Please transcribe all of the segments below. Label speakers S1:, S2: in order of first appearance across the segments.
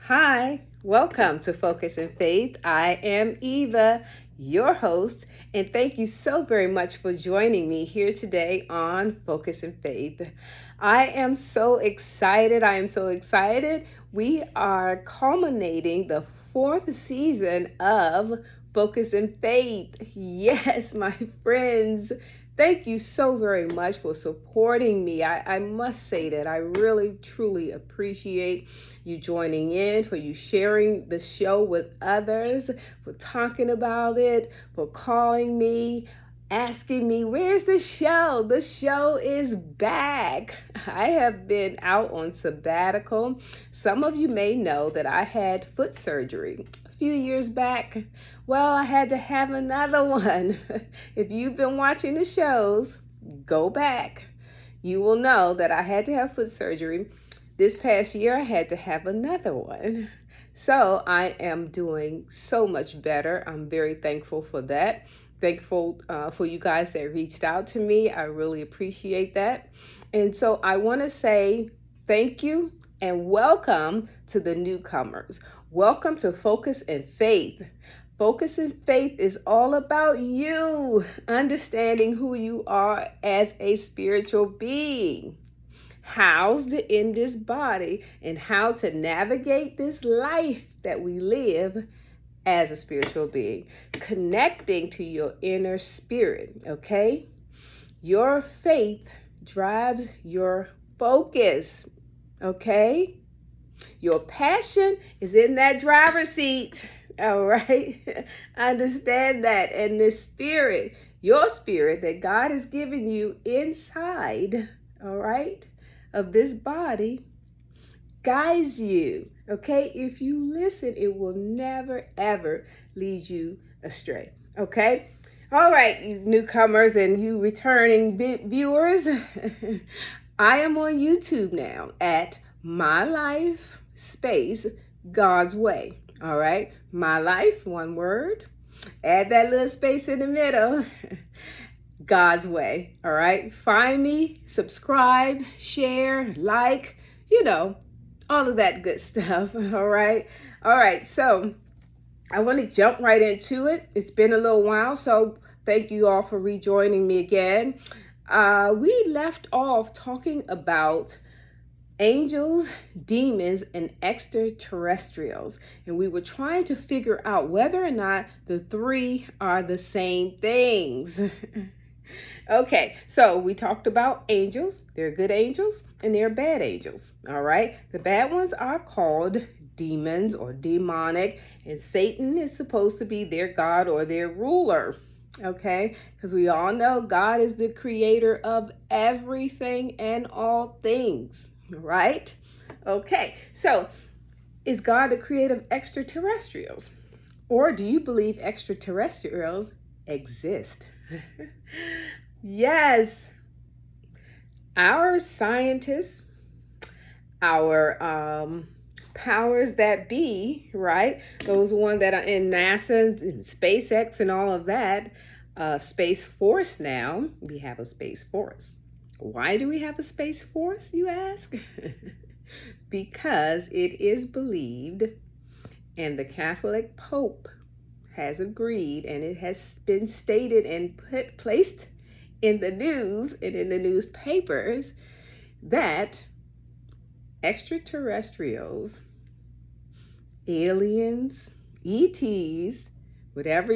S1: Hi, welcome to Focus and Faith. I am Eva, your host, and thank you so very much for joining me here today on Focus and Faith. I am so excited. We are culminating the fourth season of Focus and Faith. Yes, my friends. Thank you so very much for supporting me. I must say that I really, truly appreciate you joining in, for you sharing the show with others, for talking about it, for calling me, asking me, where's the show? The show is back. I have been out on sabbatical. Some of you may know that I had foot surgery a few years back. Well, I had to have another one. If you've been watching the shows, go back. You will know that I had to have foot surgery. This past year, I had to have another one. So I am doing so much better. I'm very thankful for that. Thankful for you guys that reached out to me. I really appreciate that. And so I want to say thank you and welcome to the newcomers. Welcome to Focus and Faith. Focus and Faith is all about you understanding who you are as a spiritual being, housed in this body, and how to navigate this life that we live as a spiritual being, connecting to your inner spirit, okay? Your faith drives your focus, okay? Your passion is in that driver's seat, all right? Understand that. And the spirit, your spirit that God has given you inside, all right, of this body, guides you, okay? If you listen, it will never, ever lead you astray, okay? All right, you newcomers and you returning viewers, I am on YouTube now at My Life Space God's Way, all right? My Life, one word. Add that little space in the middle. God's Way, all right? Find me, subscribe, share, like, all of that good stuff, all right? All right, so I want to jump right into it. It's been a little while, so thank you all for rejoining me again. We left off talking about angels, demons, and extraterrestrials, and we were trying to figure out whether or not the three are the same things. Okay, so we talked about angels. They're good angels and they're bad angels. All right, the bad ones are called demons or demonic, and Satan is supposed to be their god or their ruler. Okay, because we all know God is the creator of everything and all things, right? Okay, so is God the creator of extraterrestrials? Or do you believe extraterrestrials exist? Yes, our scientists, our powers that be, right? Those ones that are in NASA, and SpaceX, and all of that, Space Force now. We have a Space Force. Why do we have a Space Force, you ask? Because it is believed, and the Catholic Pope has agreed, and it has been stated and placed in the news and in the newspapers, that extraterrestrials, aliens, ETs, whatever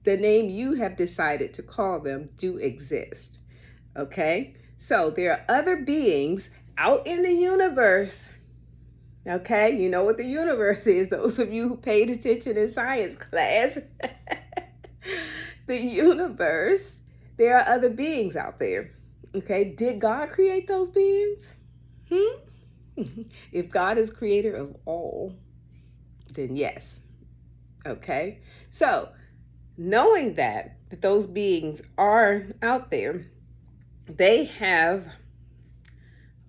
S1: the name you have decided to call them, do exist. Okay? So there are other beings out in the universe. Okay? You know what the universe is, those of you who paid attention in science class. The universe, there are other beings out there. Okay? Did God create those beings? If God is creator of all, then yes. Okay? So, knowing that those beings are out there, they have,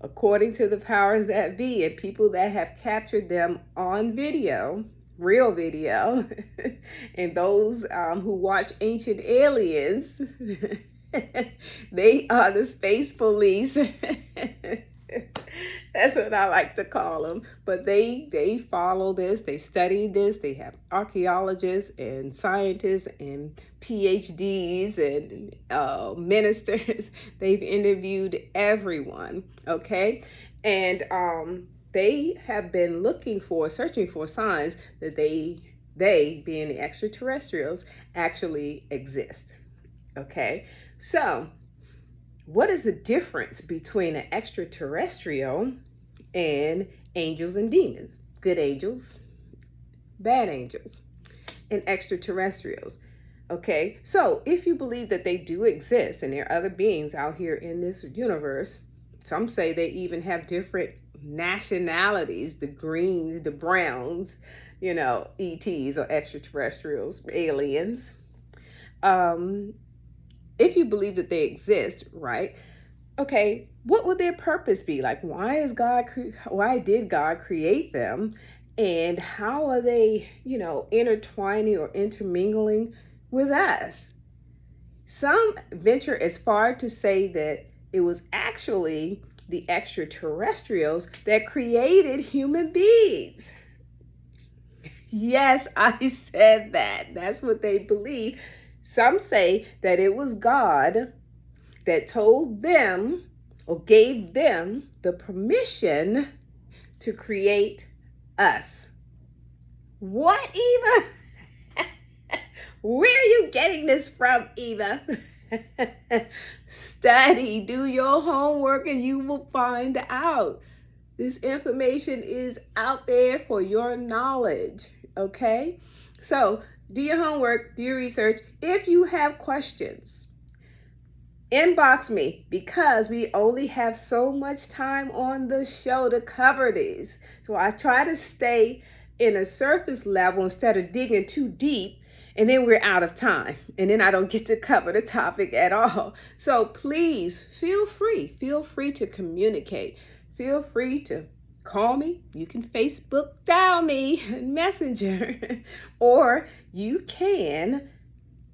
S1: according to the powers that be and people that have captured them on video, real video, and those who watch Ancient Aliens, they are the space police. That's what I like to call them. But they follow this, they study this. They have archaeologists and scientists and PhDs and ministers. They've interviewed everyone. Okay, and they have been searching for signs that they being the extraterrestrials actually exist. Okay, so what is the difference between an extraterrestrial and angels and demons? Good angels, bad angels, and extraterrestrials. Okay, so if you believe that they do exist and there are other beings out here in this universe, some say they even have different nationalities, the greens, the browns, ETs or extraterrestrials, aliens. Um, if you believe that they exist, right? Okay, what would their purpose be? Like, why did God create them? And how are they, intertwining or intermingling with us? Some venture as far to say that it was actually the extraterrestrials that created human beings. Yes, I said that. That's what they believe. Some say that it was God that told them or gave them the permission to create us. What, Eva? Where are you getting this from, Eva? Study, do your homework, and you will find out. This information is out there for your knowledge, okay? So do your homework, do your research. If you have questions, inbox me, because we only have so much time on the show to cover these. So I try to stay in a surface level instead of digging too deep, and then we're out of time, and then I don't get to cover the topic at all. So please feel free to communicate. Feel free to call me. You can Facebook dial me, Messenger, or you can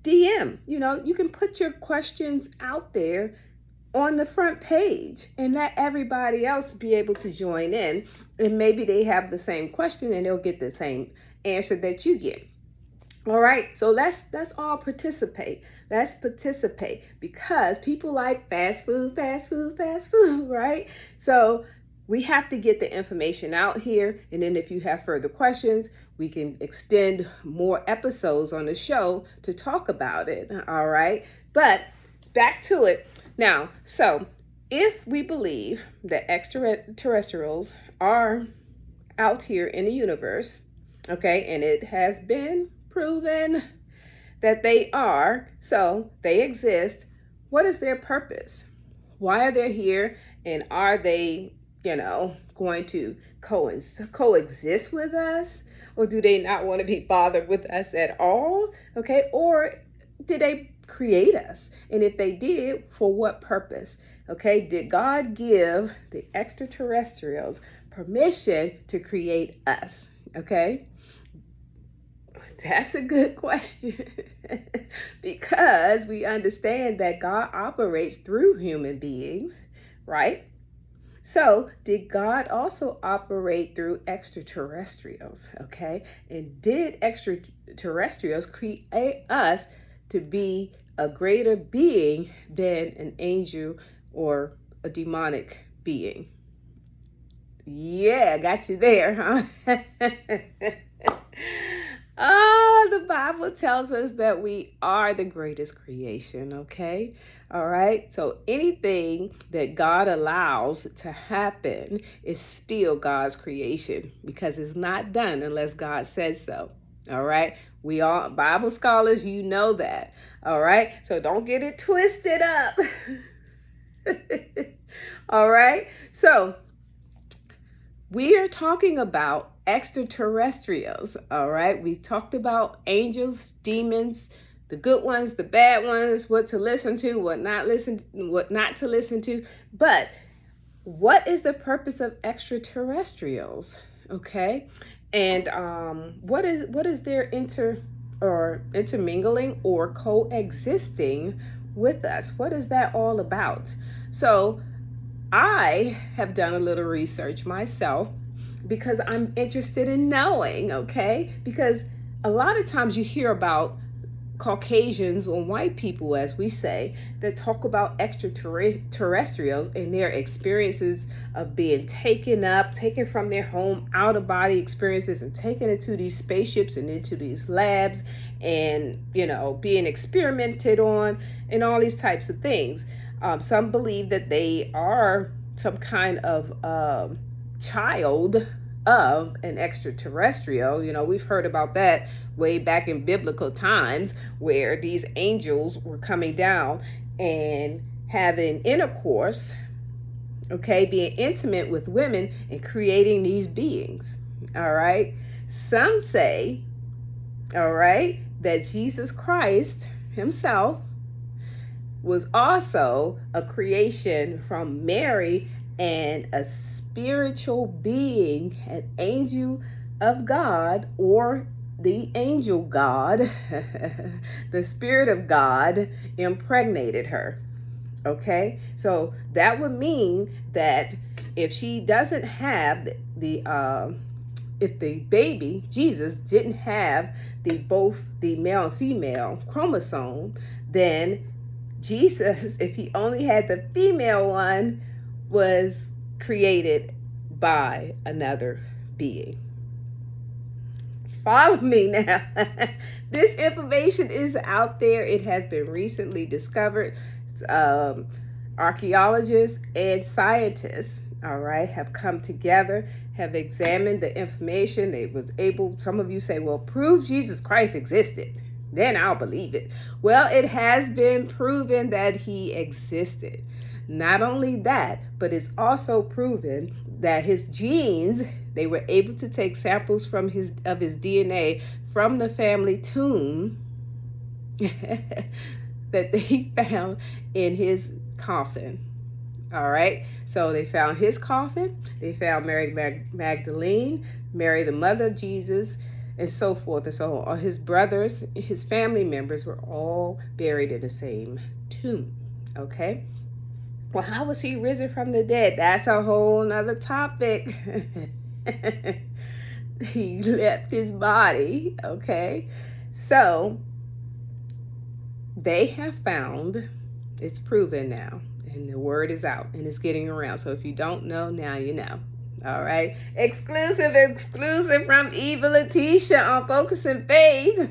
S1: DM. You can put your questions out there on the front page and let everybody else be able to join in. And maybe they have the same question and they'll get the same answer that you get. All right, so let's all participate. Let's participate, because people like fast food, right? So we have to get the information out here. And then if you have further questions, we can extend more episodes on the show to talk about it. All right, but back to it. Now, so if we believe that extraterrestrials are out here in the universe, okay, and it has been proven that they are, so they exist, what is their purpose? Why are they here? And are they, going to coexist with us? Or do they not want to be bothered with us at all? Okay, or did they create us? And if they did, for what purpose? Okay, did God give the extraterrestrials permission to create us? Okay, that's a good question. Because we understand that God operates through human beings, right? So did God also operate through extraterrestrials? Okay, and did extraterrestrials create us to be a greater being than an angel or a demonic being? Yeah, got you there, huh? Oh, the Bible tells us that we are the greatest creation, okay? All right, so anything that God allows to happen is still God's creation, because it's not done unless God says so. All right, we all Bible scholars, you know that. All right, so don't get it twisted up. All right, so we are talking about extraterrestrials, all right? We talked about angels, demons, the good ones, the bad ones, what to listen to, what not to listen to. But what is the purpose of extraterrestrials? Okay? And what is their intermingling or coexisting with us? What is that all about? So I have done a little research myself because I'm interested in knowing, okay? Because a lot of times you hear about Caucasians or white people, as we say, that talk about extraterrestrials and their experiences of being taken from their home, out of body experiences, and taken into these spaceships and into these labs and, being experimented on and all these types of things. Some believe that they are some kind of child of an extraterrestrial. We've heard about that way back in biblical times where these angels were coming down and having intercourse, okay, being intimate with women and creating these beings. All right. Some say, all right, that Jesus Christ himself was also a creation from Mary and a spiritual being, an angel of God, or the angel God, the Spirit of God impregnated her. Okay, so that would mean that if she doesn't have if the baby Jesus didn't have both the male and female chromosome, then Jesus, if he only had the female one, was created by another being. Follow me now. This information is out there. It has been recently discovered. Archaeologists and scientists, all right, have come together, have examined the information. They was able, some of you say, well, prove Jesus Christ existed. Then I'll believe it. Well, it has been proven that he existed. Not only that, but it's also proven that his genes, they were able to take samples from his DNA from the family tomb that they found in his coffin. All right. So they found his coffin. They found Mary Magdalene, Mary, the mother of Jesus, and so forth and so on. His brothers, his family members were all buried in the same tomb. Okay. Well, how was he risen from the dead? That's a whole nother topic. He left his body. Okay. So they have found, it's proven now, and the word is out and it's getting around. So if you don't know, now you know. All right. Exclusive from Eva Letitia on Focus and Faith.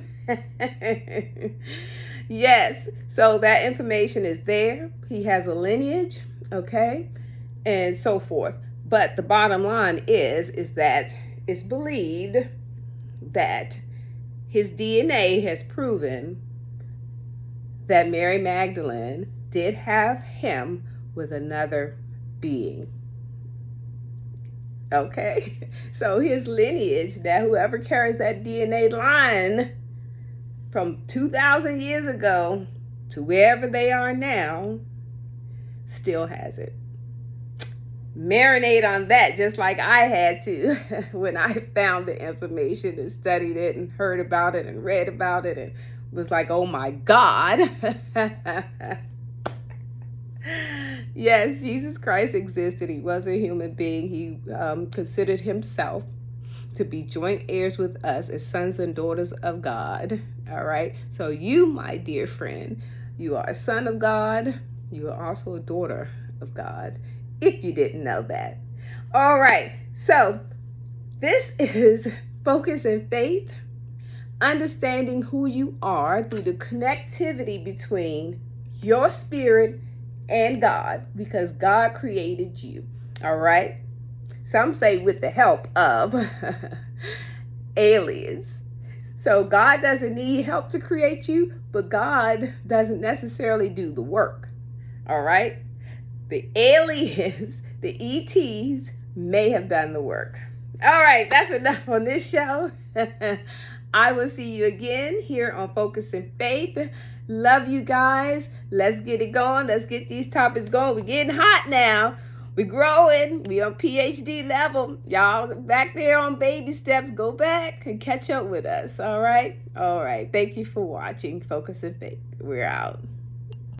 S1: Yes. So that information is there. He has a lineage, okay, and so forth. But the bottom line is that it's believed that his DNA has proven that Mary Magdalene did have him with another being. Okay, so his lineage, that whoever carries that DNA line from 2,000 years ago to wherever they are now, still has it. Marinate on that just like I had to when I found the information and studied it and heard about it and read about it and was like, oh my God. Yes, Jesus Christ existed. He was a human being. He considered himself to be joint heirs with us as sons and daughters of God. All right. So you, my dear friend, you are a son of God. You are also a daughter of God, if you didn't know that. All right. So this is Focus and Faith, understanding who you are through the connectivity between your spirit and God, because God created you. All right. Some say with the help of aliens. So God doesn't need help to create you, but God doesn't necessarily do the work. All right. The aliens, the ETs may have done the work. All right. That's enough on this show. I will see you again here on Focus and Faith. Love you guys. Let's get it going. Let's get these topics going. We're getting hot now. We're growing. We on PhD level. Y'all back there on baby steps. Go back and catch up with us. All right. All right. Thank you for watching Focus and Faith. We're out.